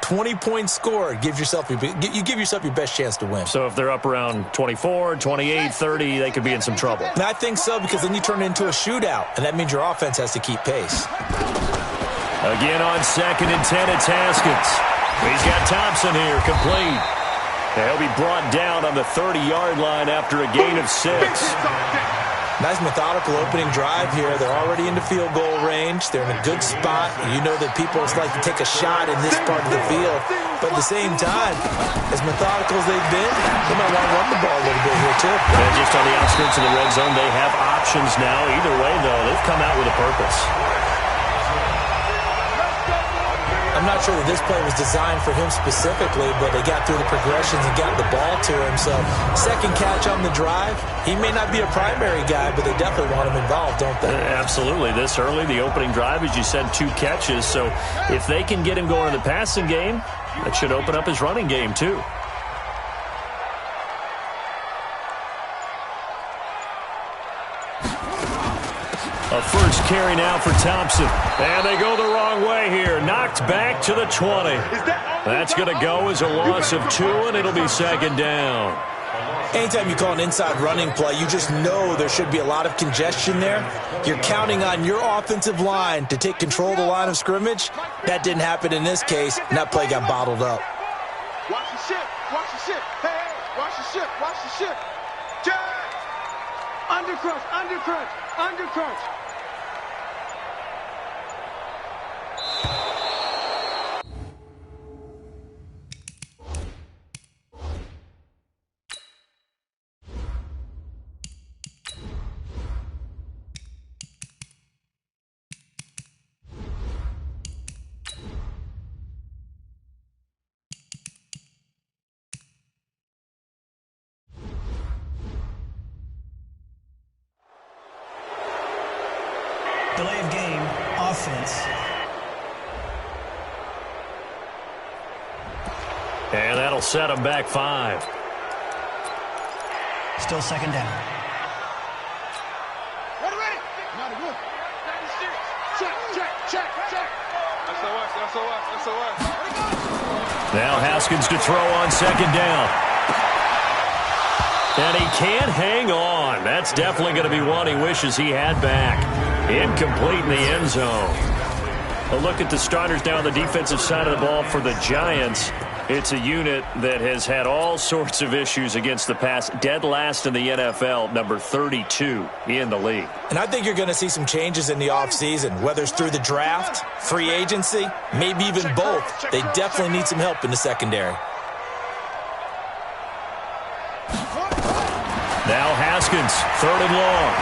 20-point score, you give yourself your best chance to win. So if they're up around 24, 28, 30, they could be in some trouble. And I think so, because then you turn it into a shootout, and that means your offense has to keep pace. Again on 2nd and 10, it's Haskins. He's got Thompson here, complete. He'll be brought down on the 30-yard line after a gain of 6. Nice methodical opening drive here. They're already into field goal range. They're in a good spot. You know that people like to take a shot in this part of the field. But at the same time, as methodical as they've been, they might want to run the ball a little bit here, too. And just on the outskirts of the red zone, they have options now. Either way, though, they've come out with a purpose. I'm not sure that this play was designed for him specifically, but they got through the progressions and got the ball to him. So, second catch on the drive. He may not be a primary guy, but they definitely want him involved, don't they? Absolutely. This early, the opening drive, as you said, 2 catches. So, if they can get him going in the passing game, that should open up his running game, too. A first carry now for Thompson. And they go the wrong way here. Knocked back to the 20. That's going to go as a loss of 2, and it'll be 2nd down. Anytime you call an inside running play, you just know there should be a lot of congestion there. You're counting on your offensive line to take control of the line of scrimmage. That didn't happen in this case, and that play got bottled up. Watch the ship. Watch the ship. Hey, watch the ship. Watch the ship. Jack! Undercrunch. Undercrunch. Undercrunch. Delay of game, offense. And that'll set him back 5. Still 2nd down. Ready. Not good. Check. SOS. Now Haskins to throw on 2nd down. And he can't hang on. That's definitely going to be one he wishes he had back. Incomplete in the end zone. A look at the starters now on the defensive side of the ball for the Giants. It's a unit that has had all sorts of issues against the pass. Dead last in the NFL, number 32 in the league. And I think you're going to see some changes in the offseason, whether it's through the draft, free agency, maybe even both. They definitely need some help in the secondary. Now Haskins, 3rd and long.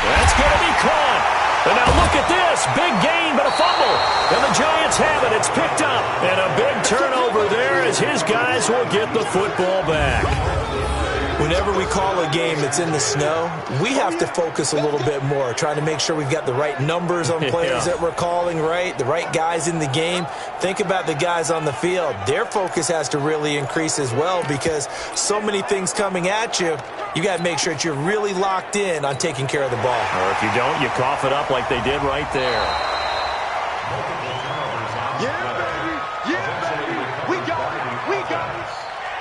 That's going to be caught. And now look at this. Big gain, but a fumble. And the Giants have it. It's picked up. And a big turnover there as his guys will get the football back. Whenever we call a game that's in the snow, we have to focus a little bit more, trying to make sure we've got the right numbers on players that we're calling right, the right guys in the game. Think about the guys on the field. Their focus has to really increase as well, because so many things coming at you, you got to make sure that you're really locked in on taking care of the ball. Or if you don't, you cough it up like they did right there.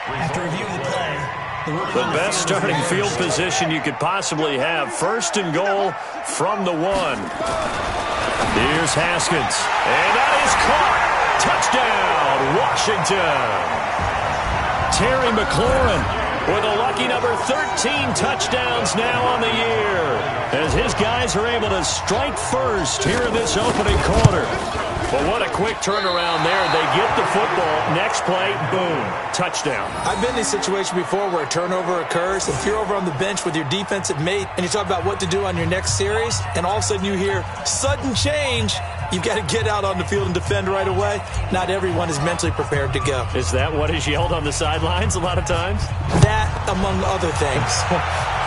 After reviewing the play, the best starting field position you could possibly have. 1st and goal from the 1. Here's Haskins. And that is caught. Touchdown, Washington. Terry McLaurin with a lucky number 13 touchdowns now on the year, as his guys are able to strike first here in this opening quarter. But what a quick turnaround there. They get the football. Next play, boom, touchdown. I've been in a situation before where a turnover occurs. If you're over on the bench with your defensive mate and you talk about what to do on your next series, and all of a sudden you hear sudden change, you've got to get out on the field and defend right away. Not everyone is mentally prepared to go. Is that what is yelled on the sidelines a lot of times? That, among other things.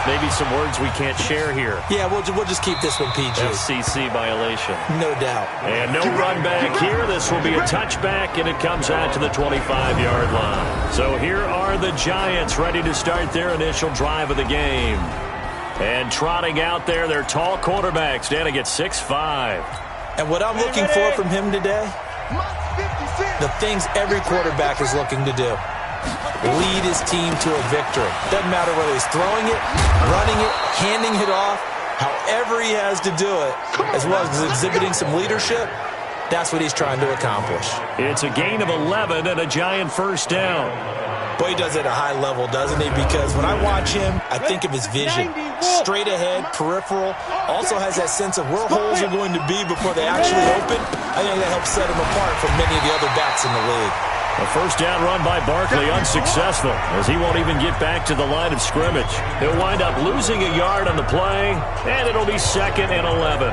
Maybe some words we can't share here. Yeah, we'll just keep this one PG. FCC violation. No doubt. And no run back here. This will be a touchback, and it comes out to the 25-yard line. So here are the Giants ready to start their initial drive of the game. And trotting out there, their tall quarterback standing at 6'5". And what I'm looking for from him today, the things every quarterback is looking to do. Lead his team to a victory. Doesn't matter whether he's throwing it, running it, handing it off, however he has to do it, as well as exhibiting some leadership, that's what he's trying to accomplish. It's a gain of 11 and a Giant first down. Boy, he does it at a high level, doesn't he? Because when I watch him, I think of his vision. Straight ahead, peripheral, also has that sense of where holes are going to be before they actually open. I think that helps set him apart from many of the other backs in the league. A first down run by Barkley unsuccessful as he won't even get back to the line of scrimmage. He'll wind up losing a yard on the play, and it'll be 2nd and 11.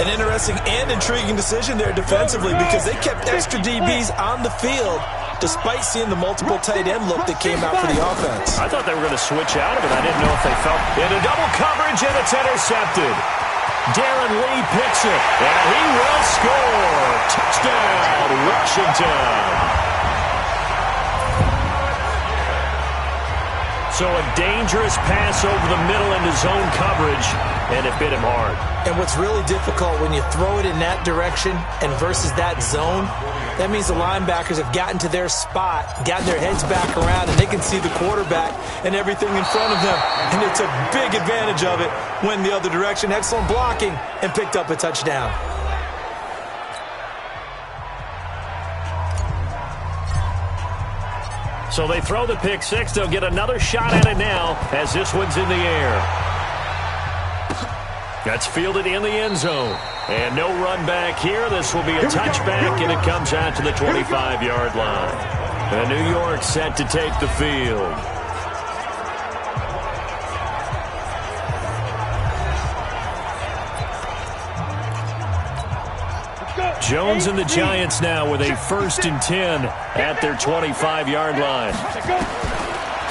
An interesting and intriguing decision there defensively because they kept extra DBs on the field despite seeing the multiple tight end look that came out for the offense. I thought they were going to switch out of it. I didn't know if they felt in a double coverage, and it's intercepted. Darren Lee picks it, and he will score. Touchdown, Washington. So a dangerous pass over the middle into zone coverage, and it bit him hard. And what's really difficult when you throw it in that direction and versus that zone, that means the linebackers have gotten to their spot, gotten their heads back around, and they can see the quarterback and everything in front of them. And they took big advantage of it, went the other direction, excellent blocking, and picked up a touchdown. So they throw the pick six. They'll get another shot at it now as this one's in the air. That's fielded in the end zone. And no run back here. This will be a touchback, and it comes out to the 25-yard line. And New York set to take the field. Jones and the Giants now with a 1st and 10 at their 25-yard line.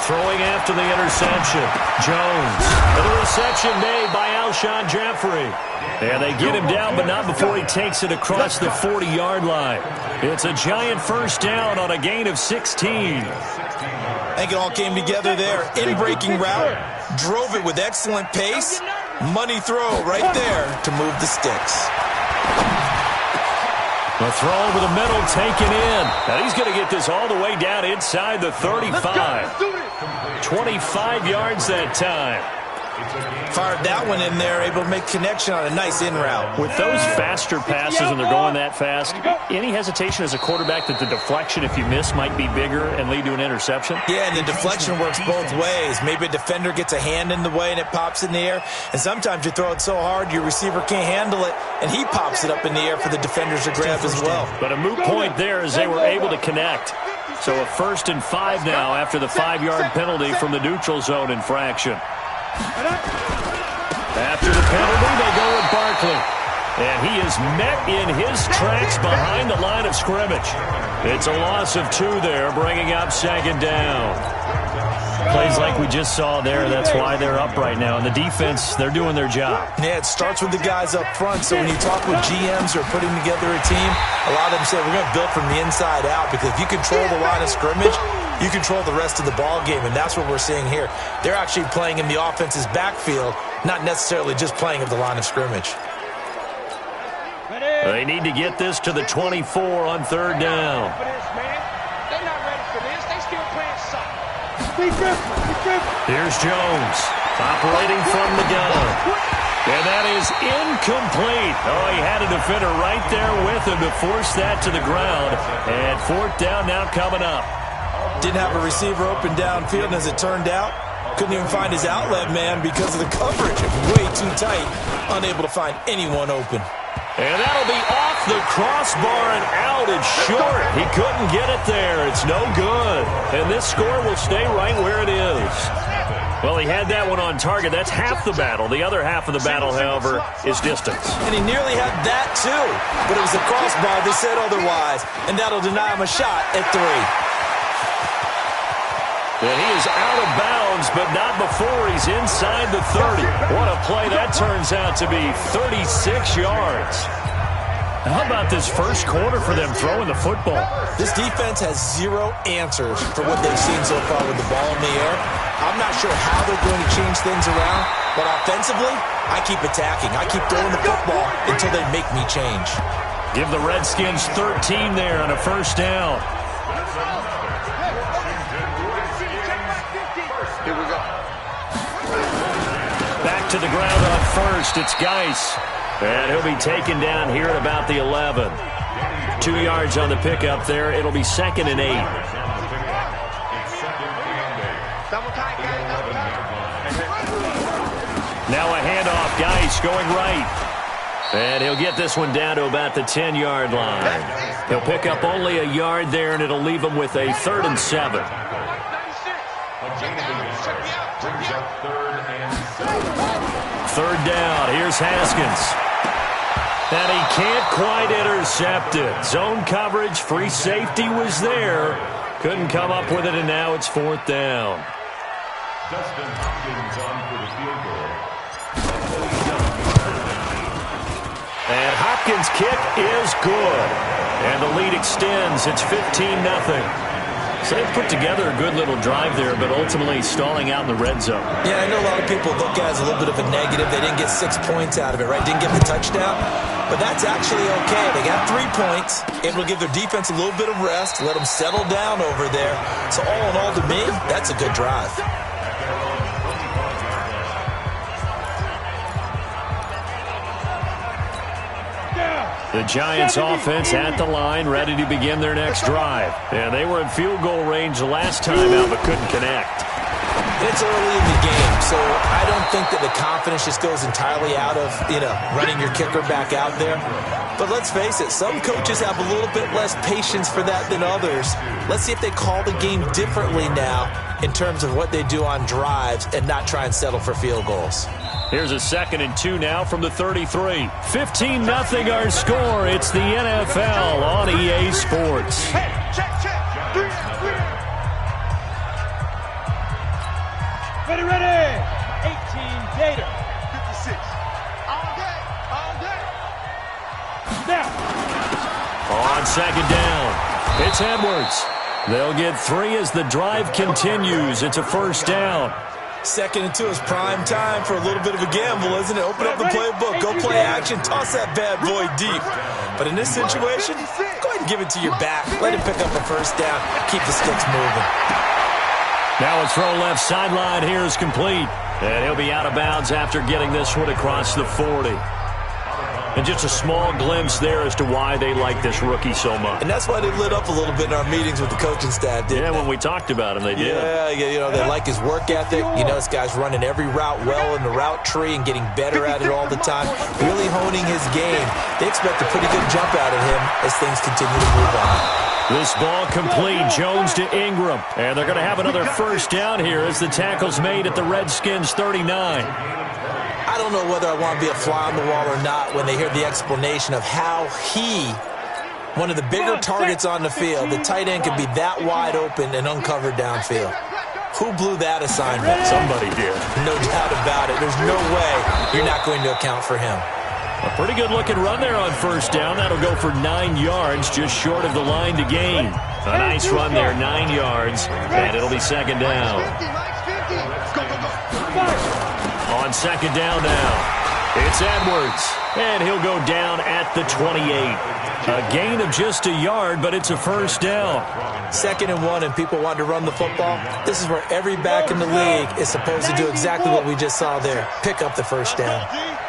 Throwing after the interception. Jones. And the reception made by Alshon Jeffrey. And they get him down, but not before he takes it across the 40-yard line. It's a Giant first down on a gain of 16. I think it all came together there. In-breaking route. Drove it with excellent pace. Money throw right there to move the sticks. The throw over the middle taken in. And he's going to get this all the way down inside the 35. 25 yards that time. Fired that one in there, able to make connection on a nice in route. With those faster passes and they're going that fast, any hesitation as a quarterback that the deflection, if you miss, might be bigger and lead to an interception? Yeah, and the deflection works both ways. Maybe a defender gets a hand in the way and it pops in the air. And sometimes you throw it so hard your receiver can't handle it, and he pops it up in the air for the defenders to grab as well. But a moot point there as they were able to connect. So a 1st and 5 now after the 5-yard penalty from the neutral zone infraction. After the penalty, they go with Barkley. And he is met in his tracks behind the line of scrimmage. It's a loss of 2 there, bringing up 2nd down. Plays like we just saw there, that's why they're up right now. And the defense, they're doing their job. Yeah, it starts with the guys up front. So when you talk with GMs who are putting together a team, a lot of them say we're going to build from the inside out, because if you control the line of scrimmage, you control the rest of the ball game, and that's what we're seeing here. They're actually playing in the offense's backfield, not necessarily just playing at the line of scrimmage. They need to get this to the 24 on 3rd down. They're not ready for this. They still playing soccer. Here's Jones operating from the gun. And that is incomplete. Oh, he had a defender right there with him to force that to the ground. And 4th down now coming up. Didn't have a receiver open downfield, and as it turned out, couldn't even find his outlet man because of the coverage. Way too tight, unable to find anyone open. And that'll be off the crossbar and out and short. He couldn't get it there. It's no good. And this score will stay right where it is. Well, he had that one on target. That's half the battle. The other half of the battle, however, is distance. And he nearly had that, too. But it was the crossbar that said otherwise. And that'll deny him a shot at 3. And he is out of bounds, but not before he's inside the 30. What a play that turns out to be, 36 yards. How about this first quarter for them throwing the football? This defense has 0 answers for what they've seen so far with the ball in the air. I'm not sure how they're going to change things around, but offensively, I keep attacking. I keep throwing the football until they make me change. Give the Redskins 13 there on a first down. Here we go. Back to the ground on first. It's Geis. And he'll be taken down here at about the 11. 2 yards on the pickup there. It'll be 2nd and 8. Double tight, guys. Double tight. Now a handoff. Geis going right. And he'll get this one down to about the 10-yard line. He'll pick up only a yard there, and it'll leave him with a 3rd and 7. Third down. Here's Haskins. And he can't quite intercept it. Zone coverage, free safety was there. Couldn't come up with it, and now it's 4th down. Dustin Hopkins on for the field goal. And Hopkins' kick is good. And the lead extends. It's 15-0. So they've put together a good little drive there, but ultimately stalling out in the red zone. Yeah, I know a lot of people look at it as a little bit of a negative. They didn't get 6 points out of it, right? Didn't get the touchdown. But that's actually okay. They got 3 points. Able to give their defense a little bit of rest, let them settle down over there. So all in all, to me, that's a good drive. The Giants offense at the line, ready to begin their next drive. And they were in field goal range the last time out, but couldn't connect. It's early in the game, so I don't think that the confidence just goes entirely out of, running your kicker back out there. But let's face it, some coaches have a little bit less patience for that than others. Let's see if they call the game differently now in terms of what they do on drives and not try and settle for field goals. Here's a 2nd and 2 now from the 33. 15-0 our score. It's the NFL on EA Sports. Hey, check. Ready. 18 Gator. 56. All day. Now. On 2nd down, it's Edwards. They'll get 3 as the drive continues. It's a first down. 2nd and 2 is prime time for a little bit of a gamble, isn't it? Open up the playbook, go play action, toss that bad boy deep. But in this situation, go ahead and give it to your back. Let him pick up a first down. Keep the sticks moving. Now a throw left sideline here is complete. And he'll be out of bounds after getting this one across the 40. And just a small glimpse there as to why they like this rookie so much. And that's why they lit up a little bit in our meetings with the coaching staff, didn't they? Yeah, when we talked about him, they did. Yeah, they like his work ethic. This guy's running every route well in the route tree and getting better at it all the time, really honing his game. They expect a pretty good jump out of him as things continue to move on. This ball complete. Jones to Ingram. And they're going to have another first down here as the tackle's made at the Redskins 39. I don't know whether I want to be a fly on the wall or not when they hear the explanation of how one of the bigger targets on the field, the tight end, could be that wide open and uncovered downfield. Who blew that assignment? Somebody did. No doubt about it. There's no way you're not going to account for him. A pretty good-looking run there on first down. That'll go for 9 yards, just short of the line to gain. A nice run there, 9 yards, and it'll be 2nd down. On 2nd down now, it's Edwards, and he'll go down at the 28. A gain of just a yard, but it's a first down. 2nd and 1, and people want to run the football. This is where every back in the league is supposed to do exactly what we just saw there. Pick up the first down.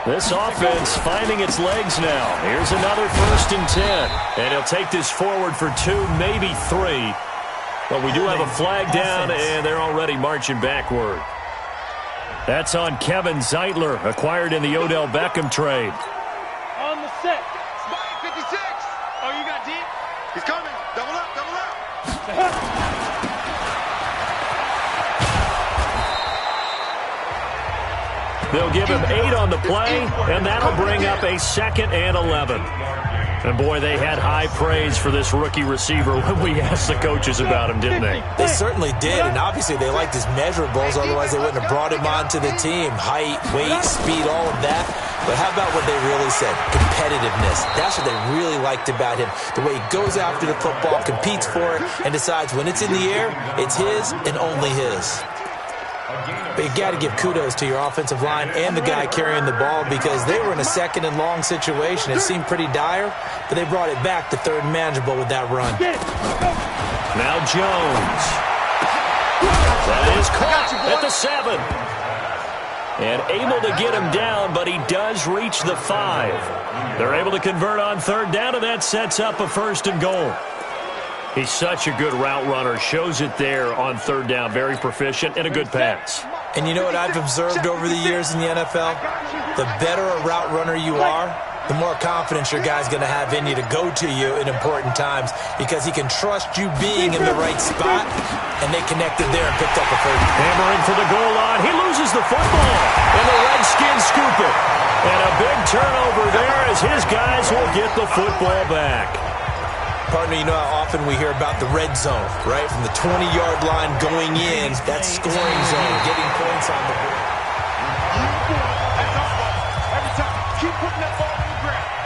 This offense finding its legs now. Here's another 1st and 10. And he'll take this forward for 2, maybe 3. But we do have a flag down, and they're already marching backward. That's on Kevin Zeitler, acquired in the Odell Beckham trade. On the set. Spy 56. Oh, you got deep? He's coming. Double up. They'll give him 8 on the play, and that'll bring up a 2nd and 11. And, boy, they had high praise for this rookie receiver when we asked the coaches about him, didn't they? They certainly did, and obviously they liked his measurables. Otherwise, they wouldn't have brought him onto the team. Height, weight, speed, all of that. But how about what they really said? Competitiveness. That's what they really liked about him. The way he goes after the football, competes for it, and decides when it's in the air, it's his and only his. But you got to give kudos to your offensive line and the guy carrying the ball because they were in a second and long situation. It seemed pretty dire, but they brought it back to third and manageable with that run. Now Jones. That is caught at the 7. And able to get him down, but he does reach the 5. They're able to convert on third down, and that sets up a 1st and goal. He's such a good route runner. Shows it there on third down. Very proficient and a good pass. And you know what I've observed over the years in the NFL? The better a route runner you are, the more confidence your guy's going to have in you to go to you in important times because he can trust you being in the right spot, and they connected there and picked up a 1st. Hammering for the goal line. He loses the football, and the Redskins scoop it. And a big turnover there as his guys will get the football back. Partner, you know how often we hear about the red zone, right? From the 20-yard line going in, that scoring zone, getting points on the board.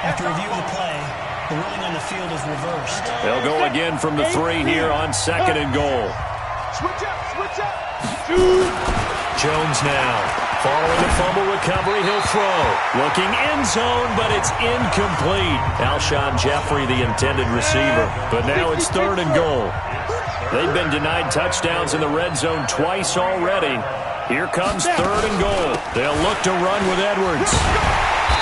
After review of the play, the ruling on the field is reversed. They'll go again from the 3 here on 2nd and goal. Switch up, switch up. Jones now. Following the fumble recovery, he'll throw. Looking end zone, but it's incomplete. Alshon Jeffrey, the intended receiver. But now it's 3rd and goal. They've been denied touchdowns in the red zone twice already. Here comes 3rd and goal. They'll look to run with Edwards.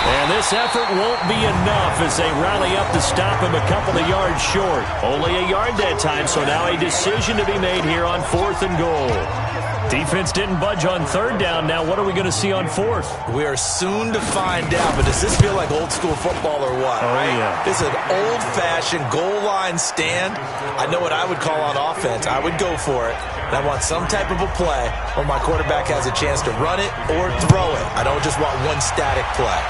And this effort won't be enough as they rally up to stop him a couple of yards short. Only a yard that time, so now a decision to be made here on 4th and goal. Defense didn't budge on 3rd down. Now what are we going to see on 4th? We are soon to find out, but does this feel like old school football or what? Oh, right? yeah. This is an old-fashioned goal line stand. I know what I would call on offense. I would go for it. And I want some type of a play where my quarterback has a chance to run it or throw it. I don't just want one static play.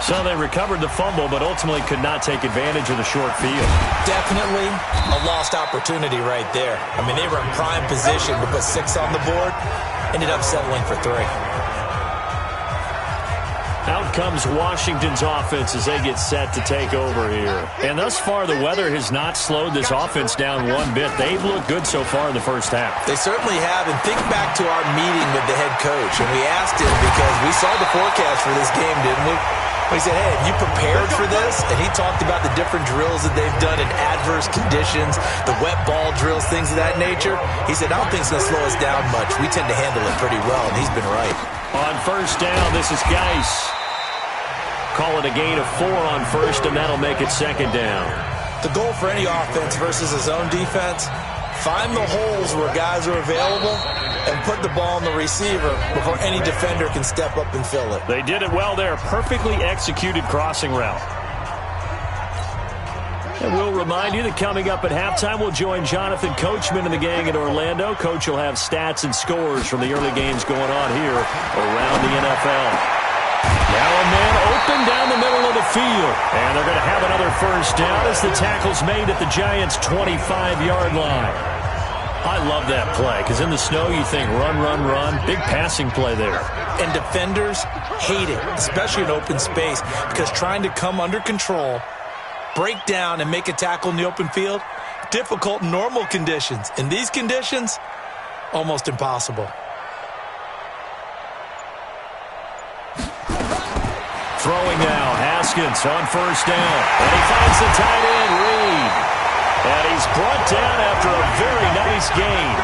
So they recovered the fumble, but ultimately could not take advantage of the short field. Definitely a lost opportunity right there. I mean, they were in prime position to put 6 on the board. Ended up settling for 3. Out comes Washington's offense as they get set to take over here. And thus far, the weather has not slowed this offense down one bit. They've looked good so far in the first half. They certainly have. And think back to our meeting with the head coach. And we asked him because we saw the forecast for this game, didn't we? He said, hey, have you prepared for this? And he talked about the different drills that they've done in adverse conditions, the wet ball drills, things of that nature. He said, I don't think it's going to slow us down much. We tend to handle it pretty well, and he's been right. On 1st down, this is Geis. Call it a gain of 4 on 1st, and that'll make it 2nd down. The goal for any offense versus a zone defense, find the holes where guys are available and put the ball on the receiver before any defender can step up and fill it. They did it well there. Perfectly executed crossing route. And we'll remind you that coming up at halftime, we'll join Jonathan Coachman and the gang in Orlando. Coach will have stats and scores from the early games going on here around the NFL. Now a man open down the middle of the field. And they're going to have another 1st down as the tackle's made at the Giants' 25-yard line. I love that play because in the snow you think run, run, run. Big passing play there. And defenders hate it, especially in open space, because trying to come under control, break down, and make a tackle in the open field, difficult in normal conditions. In these conditions, almost impossible. Throwing now, Haskins on 1st down. And he finds the tight end, Reed. And he's brought down after a very nice gain.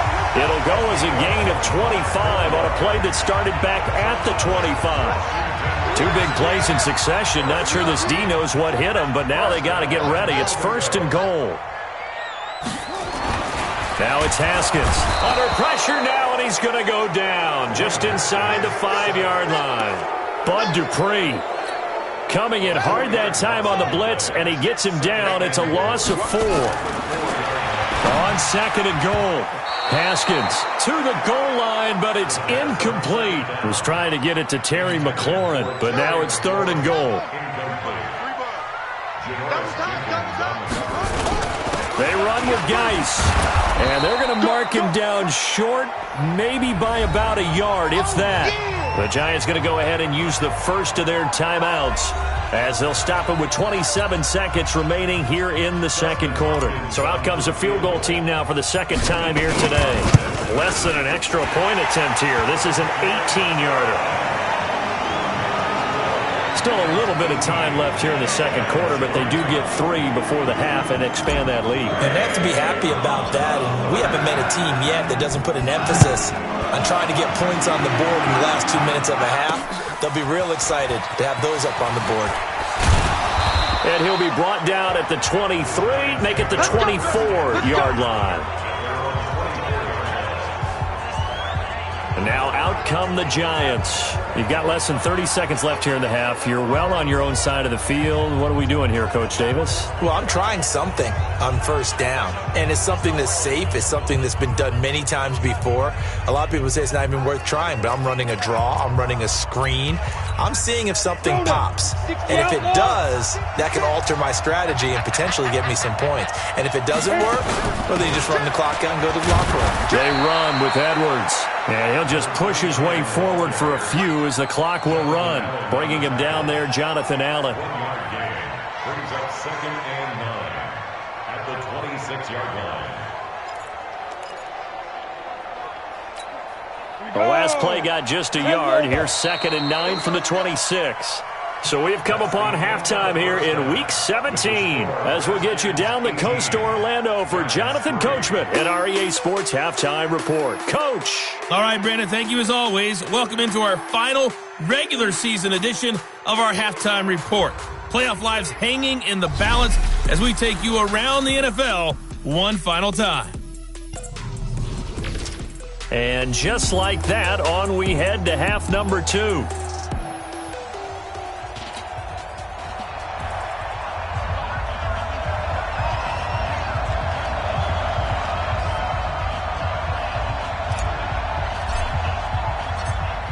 It'll go as a gain of 25 on a play that started back at the 25. 2 big plays in succession. Not sure this D knows what hit him, but now they got to get ready. It's 1st and goal. Now it's Haskins. Under pressure now, and he's going to go down just inside the 5-yard line. Bud Dupree coming in hard that time on the blitz, and he gets him down. It's a loss of 4. On 2nd and goal. Haskins to the goal line, but it's incomplete. Was trying to get it to Terry McLaurin, but now it's 3rd and goal. They run with Geis, and they're going to mark him down short, maybe by about a yard, if that. The Giants going to go ahead and use the first of their timeouts as they'll stop it with 27 seconds remaining here in the second quarter. So out comes a field goal team now for the second time here today. Less than an extra point attempt here. This is an 18-yarder. Still a little bit of time left here in the second quarter, but they do get 3 before the half and expand that lead. And they have to be happy about that. And we haven't met a team yet that doesn't put an emphasis on trying to get points on the board in the last 2 minutes of a half. They'll be real excited to have those up on the board. And he'll be brought down at the 23, make it the 24-yard line. And now out come the Giants. You've got less than 30 seconds left here in the half. You're well on your own side of the field. What are we doing here, Coach Davis? Well, I'm trying something on first down. And it's something that's safe. It's something that's been done many times before. A lot of people say it's not even worth trying, but I'm running a draw. I'm running a screen. I'm seeing if something pops. And if it does, that can alter my strategy and potentially get me some points. And if it doesn't work, well, then you just run the clock out and go to the locker room. They run with Edwards. And he'll just push his way forward for a few as the clock will run. Bringing him down there, Jonathan Allen. Brings up 2nd and 9 at the 26-yard line. The last play got just a yard. Here's 2nd and 9 from the 26. So we've come upon halftime here in Week 17 as we'll get you down the coast to Orlando for Jonathan Coachman and our EA Sports Halftime Report. Coach. All right, Brandon, thank you as always. Welcome into our final regular season edition of our Halftime Report. Playoff lives hanging in the balance as we take you around the NFL one final time. And just like that, on we head to half number 2.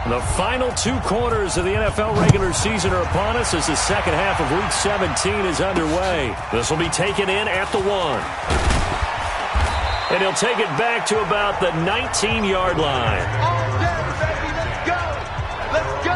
The final 2 quarters of the NFL regular season are upon us as the second half of Week 17 is underway. This will be taken in at the 1. And he'll take it back to about the 19-yard line. All day, baby. Let's go.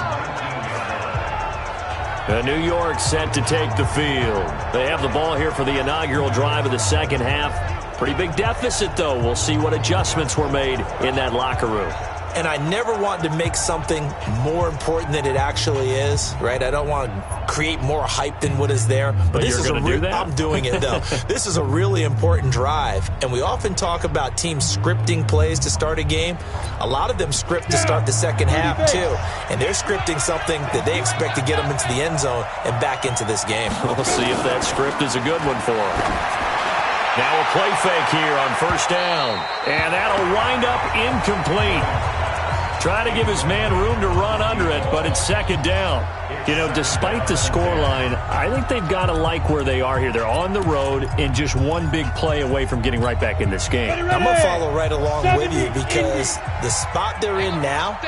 The New York set to take the field. They have the ball here for the inaugural drive of the second half. Pretty big deficit, though. We'll see what adjustments were made in that locker room. And I never want to make something more important than it actually is, right? I don't want to create more hype than what is there. But this you're going to do that? I'm doing it, though. This is a really important drive. And we often talk about teams scripting plays to start a game. A lot of them script to start the second half, too. And they're scripting something that they expect to get them into the end zone and back into this game. We'll see if that script is a good one for them. Now a play fake here on first down. And that'll wind up incomplete. Try to give his man room to run under it, but it's second down. You know, despite the scoreline, I think they've got to like where they are here. They're on the road and just one big play away from getting right back in this game. I'm going to follow right along with you because the spot they're in now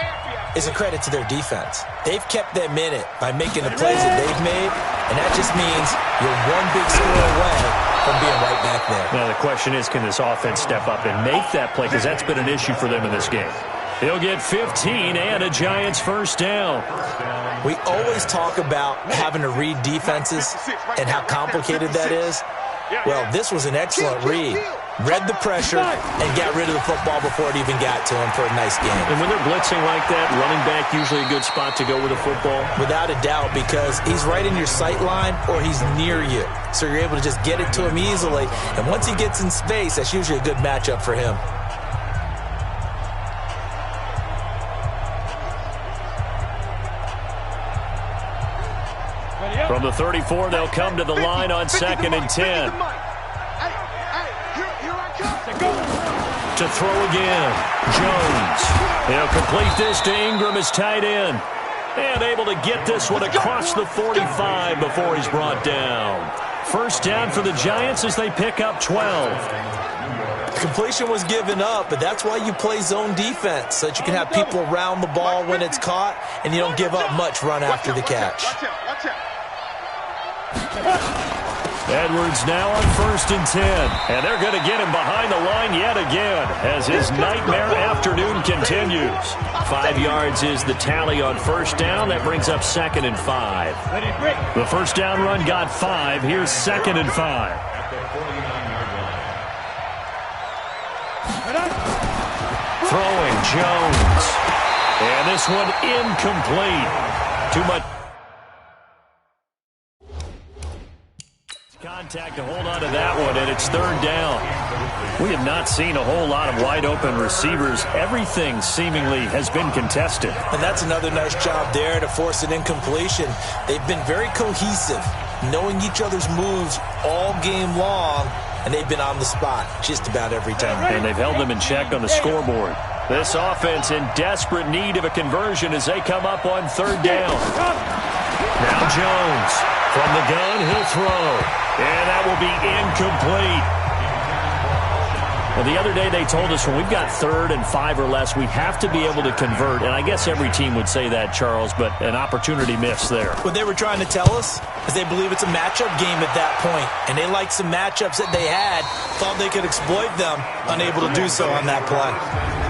is a credit to their defense. They've kept them in it by making the plays that they've made, and that just means you're one big score away from being right back there. Now the question is, can this offense step up and make that play? Because that's been an issue for them in this game. He'll get 15 and a Giants first down. We always talk about having to read defenses and how complicated that is. Well, this was an excellent read. Read the pressure and got rid of the football before it even got to him for a nice game. And when they're blitzing like that, running back usually a good spot to go with a football? Without a doubt, because he's right in your sight line or he's near you. So you're able to just get it to him easily. And once he gets in space, that's usually a good matchup for him. From the 34, they'll come to the line on 2nd and 10. To throw again, Jones. He'll complete this to Ingram as tight end. And able to get this one across the 45 before he's brought down. First down for the Giants as they pick up 12. Completion was given up, but that's why you play zone defense, so that you can have people around the ball when it's caught, and you don't give up much run after the catch. Edwards now on 1st and 10. And they're going to get him behind the line yet again as his nightmare afternoon continues. 5 yards is the tally on 1st down. That brings up 2nd and 5. The first down run got 5. Here's 2nd and 5. Throwing Jones. And this one incomplete. Too much contact to hold on to that one, and it's 3rd down. We have not seen a whole lot of wide-open receivers. Everything seemingly has been contested. And that's another nice job there to force an incompletion. They've been very cohesive, knowing each other's moves all game long, and they've been on the spot just about every time. And they've held them in check on the scoreboard. This offense in desperate need of a conversion as they come up on 3rd down. Now Jones from the gun, he'll throw. And that will be incomplete. Well, the other day they told us when we've got 3rd and 5 or less, we have to be able to convert. And I guess every team would say that, Charles, but an opportunity missed there. What they were trying to tell us is they believe it's a matchup game at that point. And they liked some matchups that they had, thought they could exploit them, unable to do so on that play.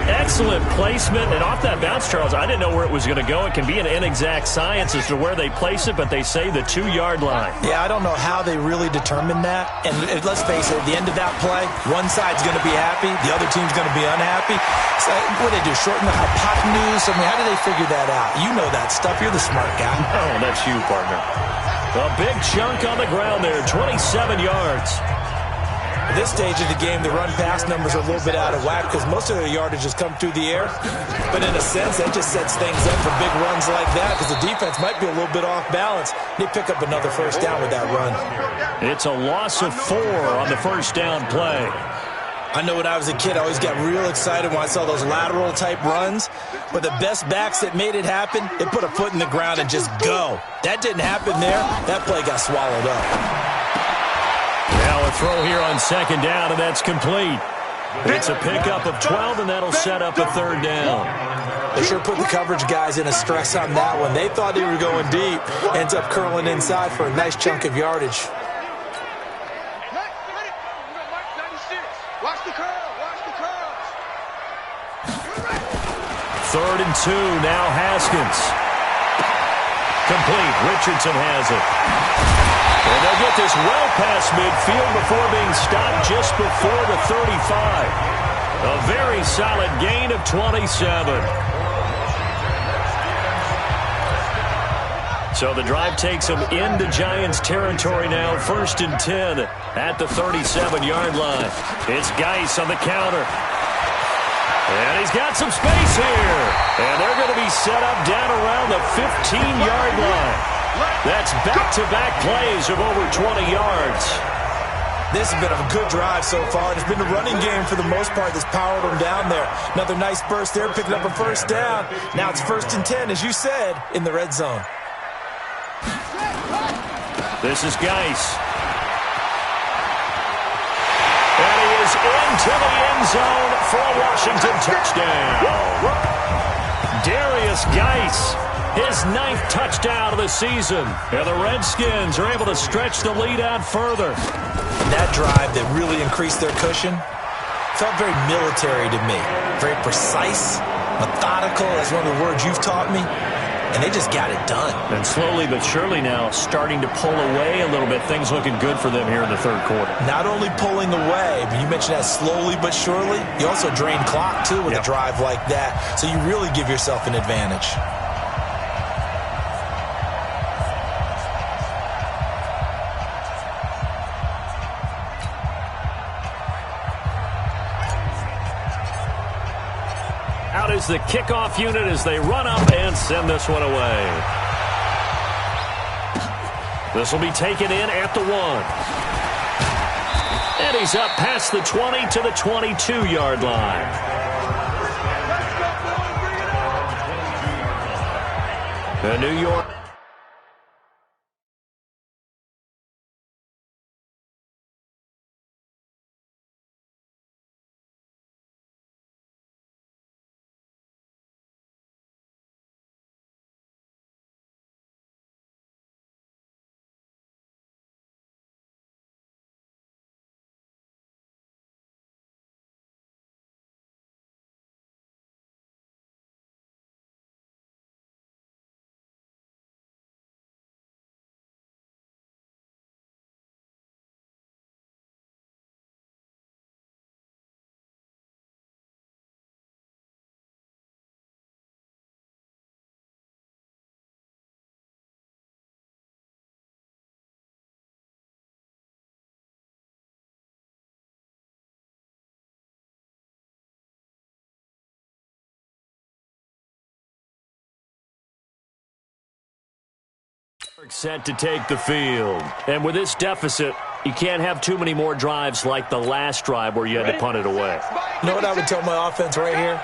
Excellent placement, and off that bounce, Charles, I didn't know where it was going to go. It can be an inexact science as to where they place it, but they say the 2-yard line. Yeah, I don't know how they really determined that. And let's face it, at the end of that play, one side's going to be happy, the other team's going to be unhappy. So what do they do, shorten the hypotenuse? I mean, how do they figure that out? You know that stuff. You're the smart guy. Oh, that's you, partner. A big chunk on the ground there, 27 yards. At this stage of the game, the run-pass numbers are a little bit out of whack because most of their yardage has come through the air. But in a sense, that just sets things up for big runs like that because the defense might be a little bit off balance. They pick up another 1st down with that run. It's a loss of 4 on the 1st down play. I know when I was a kid, I always got real excited when I saw those lateral-type runs. But the best backs that made it happen, they put a foot in the ground and just go. That didn't happen there. That play got swallowed up. Now a throw here on 2nd down, and that's complete. It's a pickup of 12, and that'll set up a 3rd down. They sure put the coverage guys in a stress on that one. They thought they were going deep. Ends up curling inside for a nice chunk of yardage. Watch the curl. Watch the curls. 3rd and 2, now Haskins. Complete. Richardson has it. And they'll get this well past midfield before being stopped just before the 35. A very solid gain of 27. So the drive takes them into Giants territory now. 1st and 10 at the 37-yard line. It's Geis on the counter. And he's got some space here. And they're going to be set up down around the 15-yard line. That's back-to-back plays of over 20 yards. This has been a good drive so far. It's been the running game for the most part that's powered them down there. Another nice burst there, picking up a 1st down. Now it's 1st and 10, as you said, in the red zone. This is Geis. And he is into the end zone for a Washington touchdown. Darius Geis, his 9th touchdown of the season. And the Redskins are able to stretch the lead out further. That drive that really increased their cushion felt very military to me. Very precise, methodical. That's one of the words you've taught me. And they just got it done. And slowly but surely now starting to pull away a little bit. Things looking good for them here in the 3rd quarter. Not only pulling away, but you mentioned that slowly but surely. You also drain clock, too, with a drive like that. So you really give yourself an advantage. Out is the kickoff unit as they run up and send this one away. This will be taken in at the 1. And he's up past the 20 to the 22-yard line. The New York Set to take the field. And with this deficit, you can't have too many more drives like the last drive where you had to punt it away. You know what I would tell my offense right here?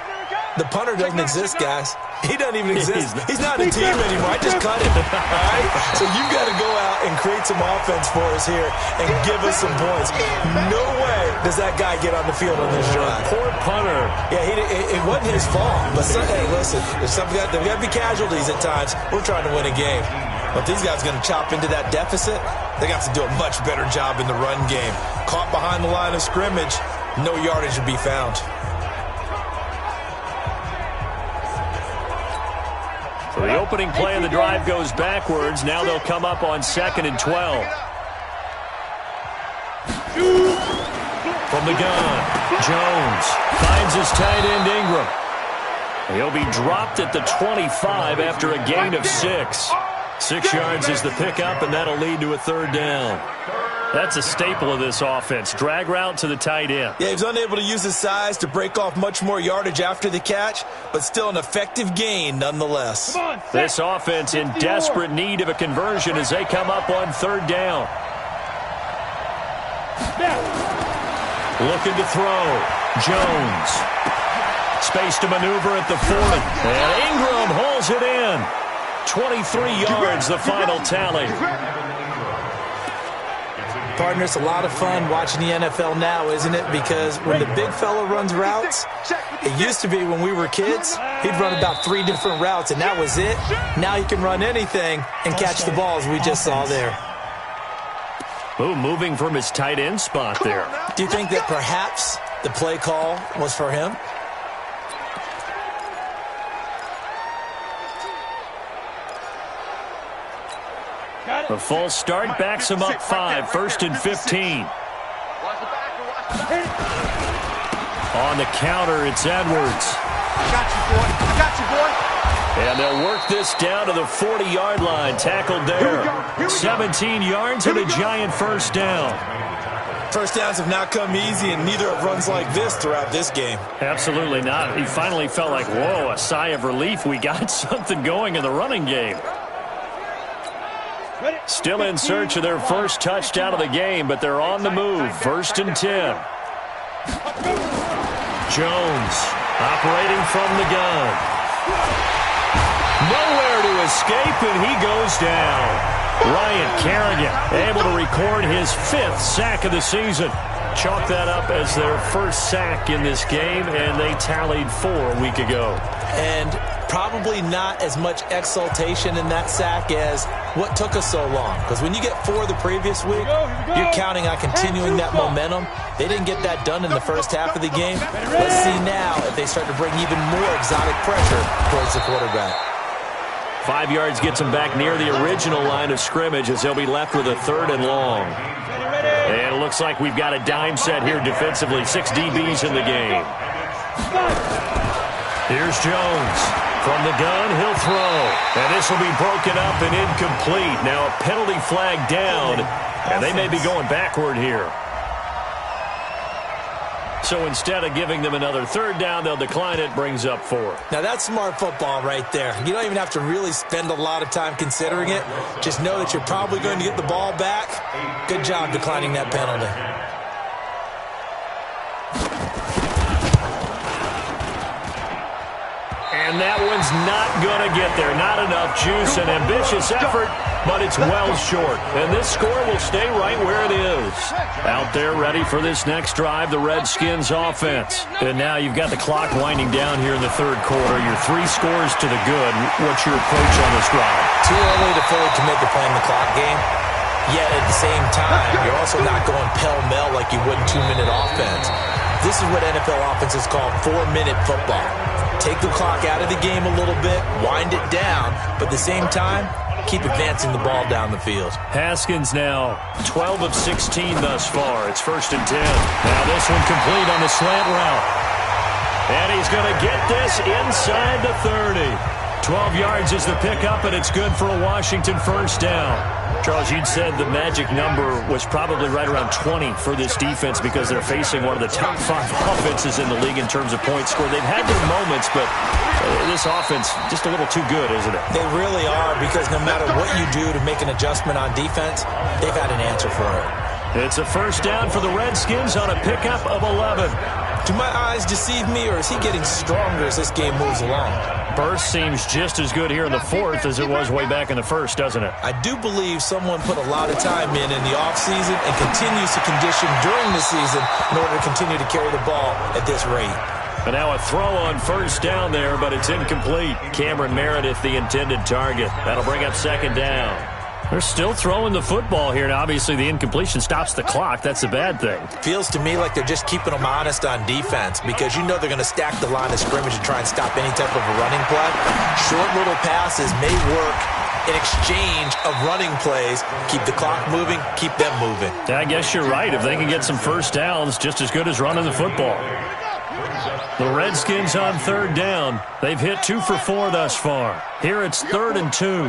The punter doesn't exist, guys. He doesn't even exist. He's not a team anymore. I just cut him. All right? So you've got to go out and create some offense for us here and give us some points. No way does that guy get on the field on this drive. Poor punter. Yeah, it wasn't his fault. But, hey, listen, there's got to be casualties at times. We're trying to win a game. But these guys are going to chop into that deficit. They got to do a much better job in the run game. Caught behind the line of scrimmage, no yardage to be found. So the opening play of the drive goes backwards. Now they'll come up on 2nd and 12. From the gun, Jones finds his tight end Ingram. He'll be dropped at the 25 after a gain of 6. 6 yards is the pickup, and that'll lead to a 3rd down. That's a staple of this offense. Drag route to the tight end. Yeah, he was unable to use his size to break off much more yardage after the catch, but still an effective gain nonetheless. This offense in desperate need of a conversion as they come up on 3rd down. Looking to throw. Jones. Space to maneuver at the 40. And Ingram hauls it in. 23 yards, the final tally. Partner, it's a lot of fun watching the NFL now, isn't it? Because when the big fella runs routes, it used to be when we were kids, he'd run about 3 different routes, and that was it. Now he can run anything and catch the balls we just saw there. Ooh, moving from his tight end spot there. Do you think that perhaps the play call was for him? A false start backs him up 5, 1st and 15. On the counter, it's Edwards. I got you, boy. And they'll work this down to the 40-yard line. Tackled there. 17 yards and a giant 1st down. First downs have not come easy, and neither have runs like this throughout this game. Absolutely not. He finally felt like, whoa, a sigh of relief. We got something going in the running game. Still in search of their first touchdown of the game, but they're on the move. 1st and 10. Jones operating from the gun. Nowhere to escape, and he goes down. Ryan Kerrigan able to record his 5th sack of the season. Chalk that up as their first sack in this game, and they tallied 4 a week ago. And probably not as much exultation in that sack as what took us so long. Because when you get 4 the previous week, you're counting on continuing that momentum. They didn't get that done in the first half of the game. Let's see now if they start to bring even more exotic pressure towards the quarterback. 5 yards gets them back near the original line of scrimmage as they'll be left with a 3rd and long. And it looks like we've got a dime set here defensively. 6 DBs in the game. Here's Jones. From the gun, he'll throw. And this will be broken up and incomplete. Now a penalty flag down, and they may be going backward here. So instead of giving them another 3rd down, they'll decline it, brings up 4. Now that's smart football right there. You don't even have to really spend a lot of time considering it. Just know that you're probably going to get the ball back. Good job declining that penalty. And that one's not going to get there. Not enough juice. An ambitious effort, but it's well short. And this score will stay right where it is. Out there ready for this next drive, the Redskins offense. And now you've got the clock winding down here in the 3rd quarter. You're 3 scores to the good. What's your approach on this drive? Too early to fully commit to playing the clock game. Yet at the same time, you're also not going pell-mell like you would in 2-minute offense. This is what NFL offenses call 4-minute football. Take the clock out of the game a little bit, wind it down, but at the same time, keep advancing the ball down the field. Haskins now 12 of 16 thus far. It's 1st and 10. Now this one complete on the slant route. And he's going to get this inside the 30. 12 yards is the pickup, and it's good for a Washington first down. Charles, you'd said the magic number was probably right around 20 for this defense because they're facing one of the top 5 offenses in the league in terms of points scored. They've had their moments, but this offense just a little too good, isn't it? They really are, because no matter what you do to make an adjustment on defense, they've had an answer for it. It's a first down for the Redskins on a pickup of 11. Do my eyes deceive me, or is he getting stronger as this game moves along? Burst seems just as good here in the fourth as it was way back in the first, doesn't it? I do believe someone put a lot of time in the offseason and continues to condition during the season in order to continue to carry the ball at this rate. And now a throw on first down there, but it's incomplete. Cameron Meredith, the intended target. That'll bring up second down. They're still throwing the football here, and obviously the incompletion stops the clock. That's a bad thing. Feels to me like they're just keeping them honest on defense, because you know they're going to stack the line of scrimmage and try and stop any type of a running play. Short little passes may work in exchange of running plays. Keep the clock moving, keep them moving. Yeah, I guess you're right. If they can get some first downs, just as good as running the football. The Redskins on third down. They've hit 2 for 4 thus far. Here it's 3rd and 2.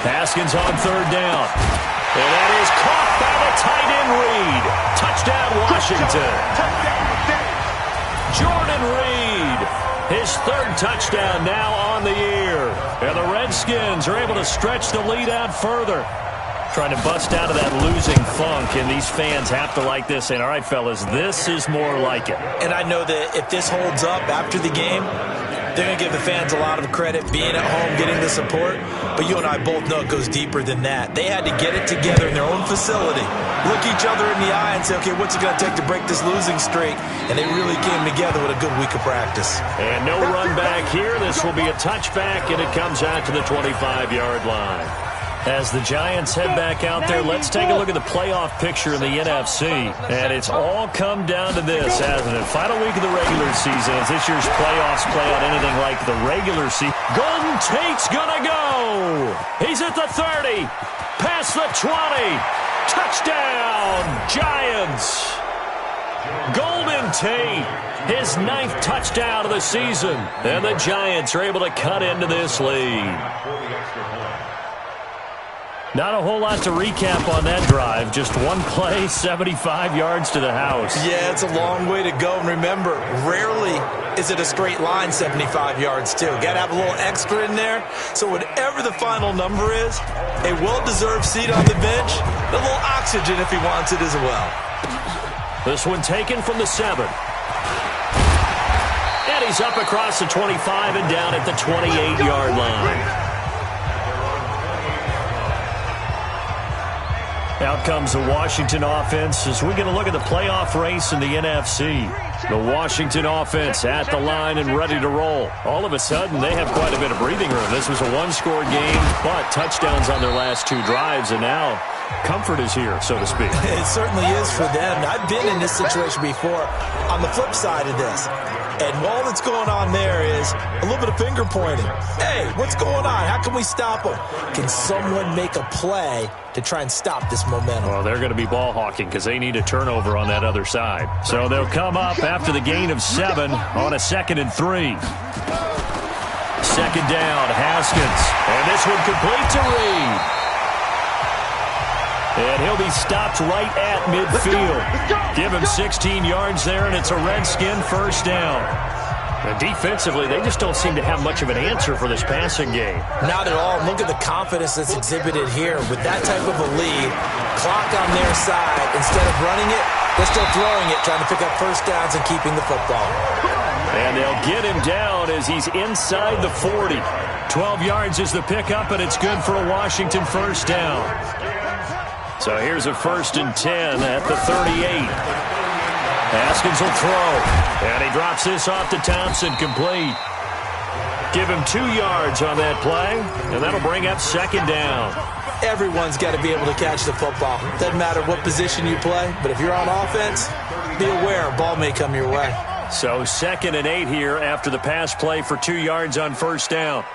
Haskins on third down. And that is caught by the tight end Reed. Touchdown, Washington. Jordan Reed, his 3rd touchdown now on the year. And the Redskins are able to stretch the lead out further. Trying to bust out of that losing funk, and these fans have to like this. And all right, fellas, this is more like it. And I know that if this holds up after the game, they're going to give the fans a lot of credit, being at home, getting the support. But you and I both know it goes deeper than that. They had to get it together in their own facility, look each other in the eye and say, okay, what's it going to take to break this losing streak? And they really came together with a good week of practice. And no run back here. This will be a touchback, and it comes out to the 25-yard line. As the Giants head back out there, let's take a look at the playoff picture in the NFC. And it's all come down to this, hasn't it? Final week of the regular season. As this year's playoffs play out anything like the regular season. Golden Tate's gonna go! He's at the 30, past the 20. Touchdown, Giants! Golden Tate, his 9th touchdown of the season. And the Giants are able to cut into this lead. Not a whole lot to recap on that drive. Just one play, 75 yards to the house. Yeah, it's a long way to go. And remember, rarely is it a straight line 75 yards, too. Got to have a little extra in there. So whatever the final number is, a well-deserved seat on the bench, a little oxygen if he wants it as well. This one taken from the 7. And he's up across the 25 and down at the 28-yard line. Out comes the Washington offense as we get a look at the playoff race in the NFC. The Washington offense at the line and ready to roll. All of a sudden, they have quite a bit of breathing room. This was a one-score game, but touchdowns on their last 2 drives, and now comfort is here, so to speak. It certainly is for them. I've been in this situation before on the flip side of this. And all that's going on there is a little bit of finger pointing. Hey, what's going on? How can we stop them? Can someone make a play to try and stop this momentum? Well, they're going to be ball hawking because they need a turnover on that other side. So they'll come up after the gain of 7 on a 2nd and 3. Second down, Haskins. And this one complete to Reed. And he'll be stopped right at midfield. Give him 16 yards there, and it's a Redskin first down. And defensively, they just don't seem to have much of an answer for this passing game. Not at all. Look at the confidence that's exhibited here. With that type of a lead, clock on their side, instead of running it, they're still throwing it, trying to pick up first downs and keeping the football. And they'll get him down as he's inside the 40. 12 yards is the pickup, and it's good for a Washington first down. So here's a 1st and 10 at the 38. Haskins will throw. And he drops this off to Thompson, complete. Give him 2 yards on that play, and that'll bring up second down. Everyone's got to be able to catch the football. Doesn't matter what position you play, but if you're on offense, be aware a ball may come your way. So 2nd and 8 here after the pass play for 2 yards on first down.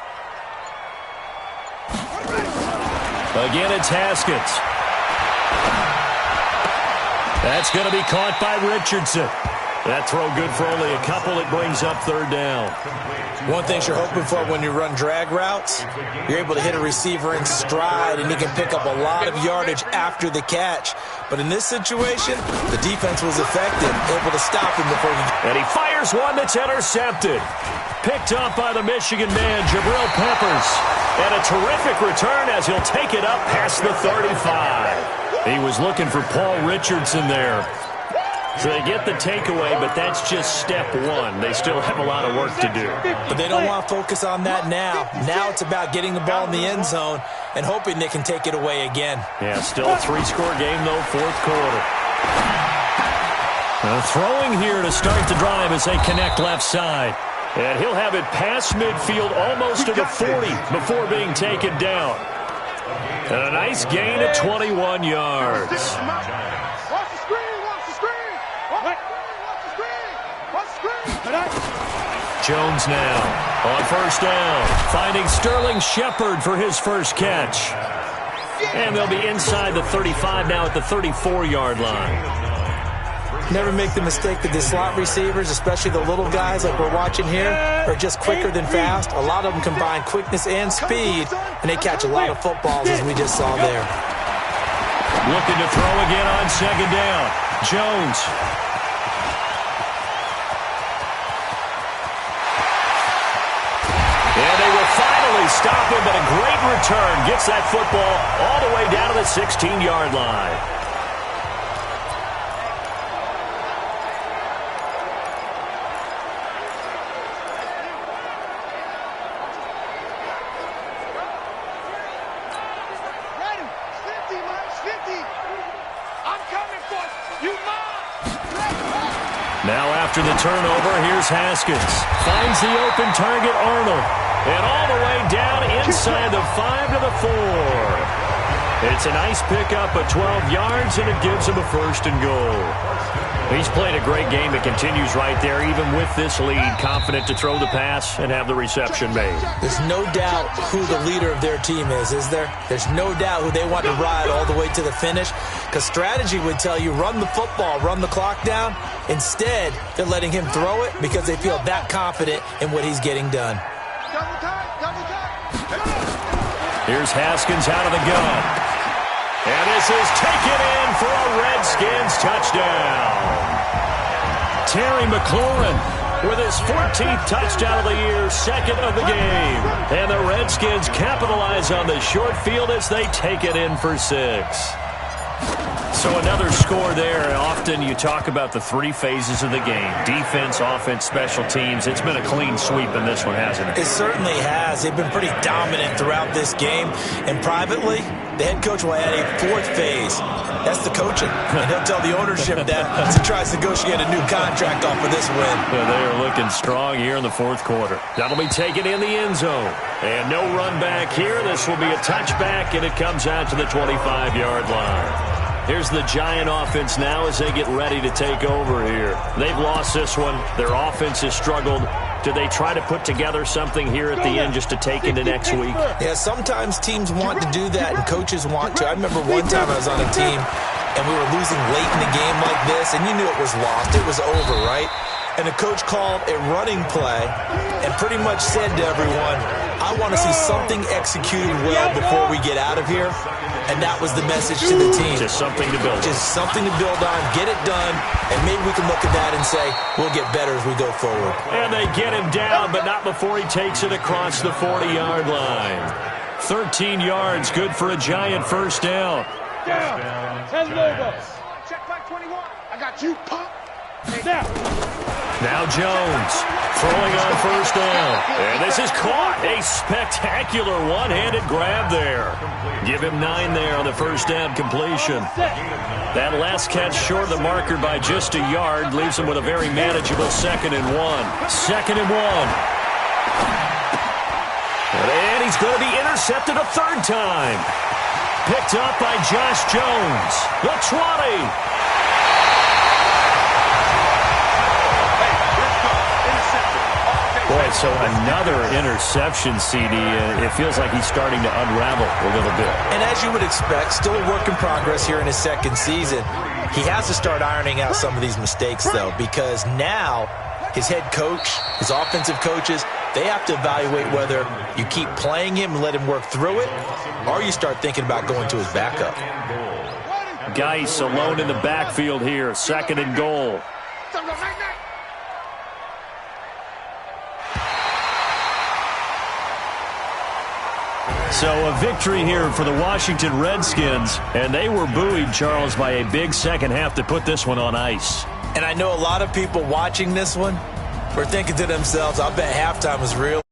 Again, it's Haskins. That's going to be caught by Richardson. That throw good for only a couple. It brings up third down. One thing you're hoping for when you run drag routes, you're able to hit a receiver in stride, and he can pick up a lot of yardage after the catch. But in this situation, the defense was effective, able to stop him before he... And he fires one that's intercepted. Picked up by the Michigan man, Jabril Peppers. And a terrific return as he'll take it up past the 35. He was looking for Paul Richardson there. So they get the takeaway, but that's just step one. They still have a lot of work to do. But they don't want to focus on that now. Now it's about getting the ball in the end zone and hoping they can take it away again. Yeah, still a three-score game, though, fourth quarter. Throwing here to start the drive as they connect left side. And he'll have it past midfield almost to the 40 before being taken down. And a nice gain at 21 yards. Jones now on first down, finding Sterling Shepard for his first catch. And they'll be inside the 35 now at the 34-yard line. Never make the mistake that the slot receivers, especially the little guys like we're watching here, are just quicker than fast. A lot of them combine quickness and speed, and they catch a lot of footballs, as we just saw there. Looking to throw again on second down. Jones. And they will finally stop him, but a great return. Gets that football all the way down to the 16-yard line. Now after the turnover, here's Haskins. Finds the open target, Arnold. And all the way down inside the 5 to the 4. It's a nice pickup of 12 yards, and it gives him a first and goal. He's played a great game. It continues right there, even with this lead. Confident to throw the pass and have the reception made. There's no doubt who the leader of their team is there? There's no doubt who they want to ride all the way to the finish. Because strategy would tell you, run the football, run the clock down. Instead, they're letting him throw it because they feel that confident in what he's getting done. Here's Haskins out of the gun. And this is taken in for a Redskins touchdown. Terry McLaurin with his 14th touchdown of the year, second of the game. And the Redskins capitalize on the short field as they take it in for 6. So another score there. Often you talk about the three phases of the game. Defense, offense, special teams. It's been a clean sweep in this one, hasn't it? It certainly has. They've been pretty dominant throughout this game. And privately, the head coach will add a fourth phase. That's the coaching. And he'll tell the ownership that as he tries to negotiate a new contract off of this win. Well, they are looking strong here in the fourth quarter. That'll be taken in the end zone. And no run back here. This will be a touchback, and it comes out to the 25-yard line. Here's the Giant offense now as they get ready to take over here. They've lost this one. Their offense has struggled. Do they try to put together something here at the end just to take into next week? Yeah, sometimes teams want to do that and coaches want to. I remember one time I was on a team and we were losing late in the game like this, and you knew it was lost. It was over, right? And the coach called a running play and pretty much said to everyone, I want to see something executed well before we get out of here. And that was the message to the team. Just something to build on. Just something to build on, get it done, and maybe we can look at that and say, we'll get better as we go forward. And they get him down, but not before he takes it across the 40-yard line. 13 yards, good for a Giant first down. Down. 10 logos. Check back 21. I got you, punk. Down. Now Jones throwing on first down. And this is caught. A spectacular one-handed grab there. Give him 9 there on the first down completion. That last catch short of the marker by just a yard leaves him with a very manageable 2nd and 1. 2nd and 1. And he's going to be intercepted a third time. Picked up by Josh Jones. The 20. Boy, so another interception, CD. It feels like he's starting to unravel a little bit. And as you would expect, still a work in progress here in his second season. He has to start ironing out some of these mistakes, though, because now his head coach, his offensive coaches, they have to evaluate whether you keep playing him and let him work through it, or you start thinking about going to his backup. Geis alone in the backfield here, 2nd and goal. So a victory here for the Washington Redskins, and they were buoyed, Charles, by a big second half to put this one on ice. And I know a lot of people watching this one were thinking to themselves, I bet halftime was real.